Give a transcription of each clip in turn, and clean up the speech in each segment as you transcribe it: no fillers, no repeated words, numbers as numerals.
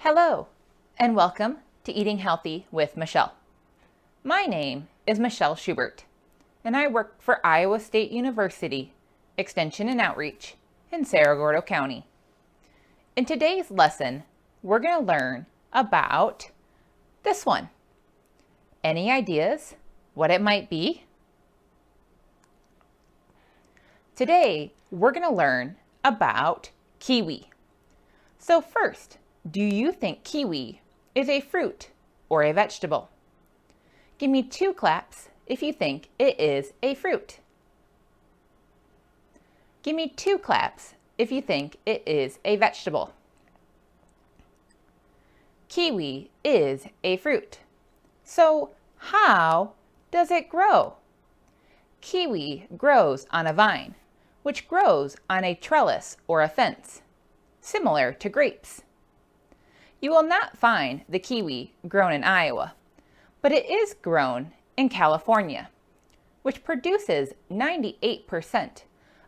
Hello, and welcome to Eating Healthy with Michelle. My name is Michelle Schubert, and I work for Iowa State University Extension and Outreach in Cerro Gordo County. In today's lesson, we're going to learn about this one. Any ideas what it might be? Today, we're going to learn about kiwi. So first, do you think kiwi is a fruit or a vegetable? Give me 2 claps if you think it is a fruit. Give me 2 claps if you think it is a vegetable. Kiwi is a fruit. So how does it grow? Kiwi grows on a vine, which grows on a trellis or a fence, similar to grapes. You will not find the kiwi grown in Iowa, but it is grown in California, which produces 98%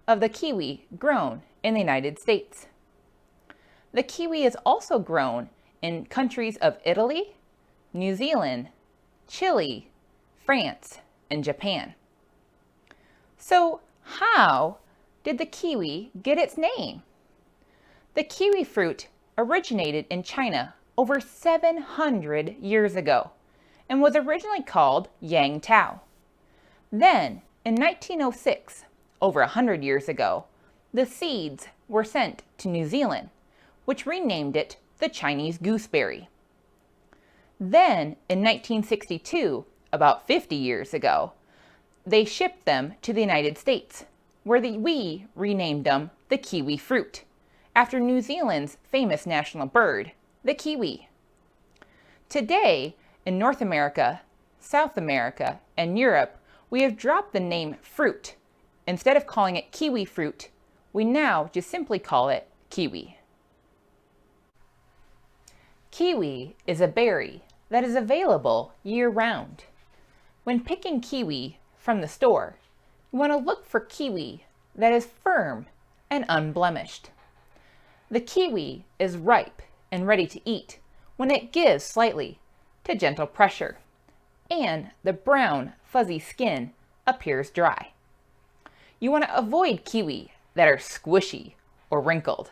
of the kiwi grown in the United States. The kiwi is also grown in countries of Italy, New Zealand, Chile, France, and Japan. So how did the kiwi get its name? The kiwi fruit originated in China over 700 years ago and was originally called Yang Tao. Then, in 1906, over 100 years ago, the seeds were sent to New Zealand, which renamed it the Chinese gooseberry. Then, in 1962, about 50 years ago, they shipped them to the United States, where we renamed them the kiwi fruit, after New Zealand's famous national bird, the kiwi. Today, in North America, South America, and Europe, we have dropped the name fruit. Instead of calling it kiwi fruit, we now just simply call it kiwi. Kiwi is a berry that is available year-round. When picking kiwi from the store, you want to look for kiwi that is firm and unblemished. The kiwi is ripe and ready to eat when it gives slightly to gentle pressure, and the brown, fuzzy skin appears dry. You want to avoid kiwi that are squishy or wrinkled.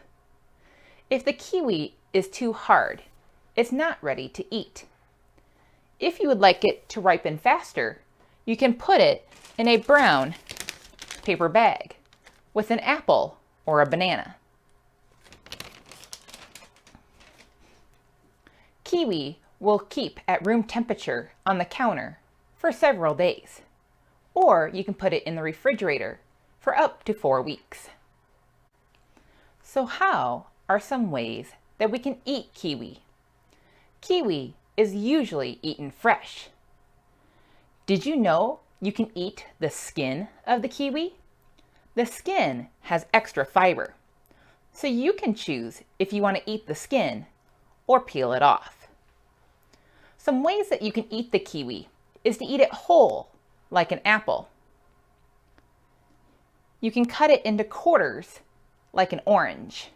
If the kiwi is too hard, it's not ready to eat. If you would like it to ripen faster, you can put it in a brown paper bag with an apple or a banana. Kiwi will keep at room temperature on the counter for several days, or you can put it in the refrigerator for up to 4 weeks. So how are some ways that we can eat kiwi? Kiwi is usually eaten fresh. Did you know you can eat the skin of the kiwi? The skin has extra fiber, so you can choose if you want to eat the skin or peel it off. Some ways that you can eat the kiwi is to eat it whole, like an apple. You can cut it into quarters, like an orange.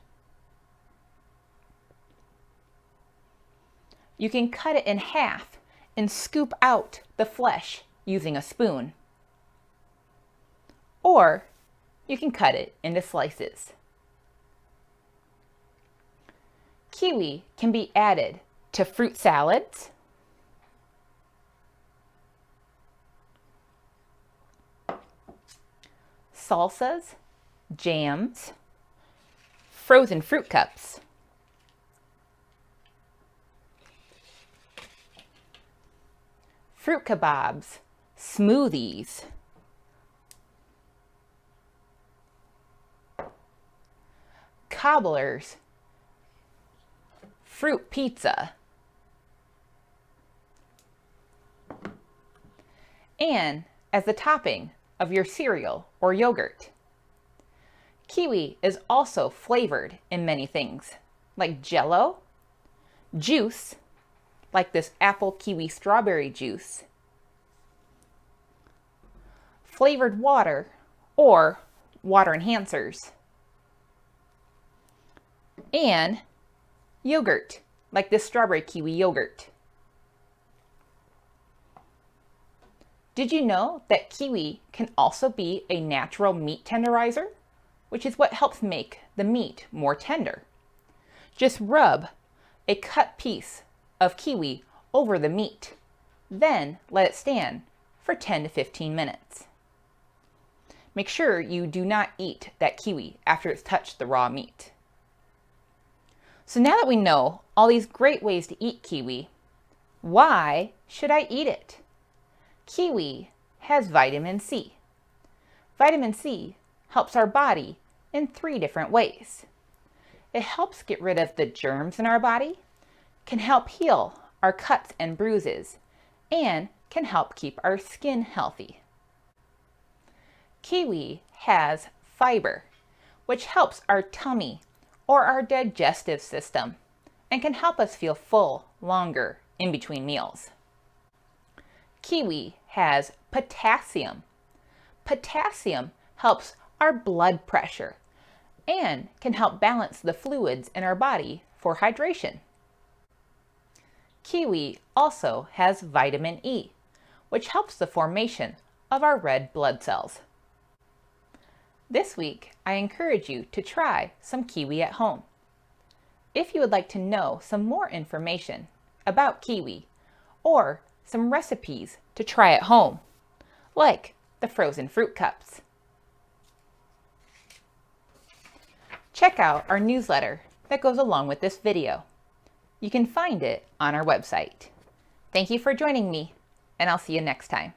You can cut it in half and scoop out the flesh using a spoon. Or you can cut it into slices. Kiwi can be added to fruit salads, salsas, jams, frozen fruit cups, fruit kebabs, smoothies, cobblers, fruit pizza, and as the topping of your cereal or yogurt. Kiwi is also flavored in many things, like Jell-O, juice, like this apple kiwi strawberry juice, flavored water, or water enhancers, and yogurt like this strawberry kiwi yogurt. Did you know that kiwi can also be a natural meat tenderizer, which is what helps make the meat more tender? Just rub a cut piece of kiwi over the meat, then let it stand for 10 to 15 minutes. Make sure you do not eat that kiwi after it's touched the raw meat. So now that we know all these great ways to eat kiwi, why should I eat it? Kiwi has vitamin C. Vitamin C helps our body in 3 different ways. It helps get rid of the germs in our body, can help heal our cuts and bruises, and can help keep our skin healthy. Kiwi has fiber, which helps our tummy or our digestive system and can help us feel full longer in between meals. Kiwi has potassium. Potassium helps our blood pressure and can help balance the fluids in our body for hydration. Kiwi also has vitamin E, which helps the formation of our red blood cells. This week, I encourage you to try some kiwi at home. If you would like to know some more information about kiwi or some recipes to try at home, like the frozen fruit cups, check out our newsletter that goes along with this video. You can find it on our website. Thank you for joining me, and I'll see you next time.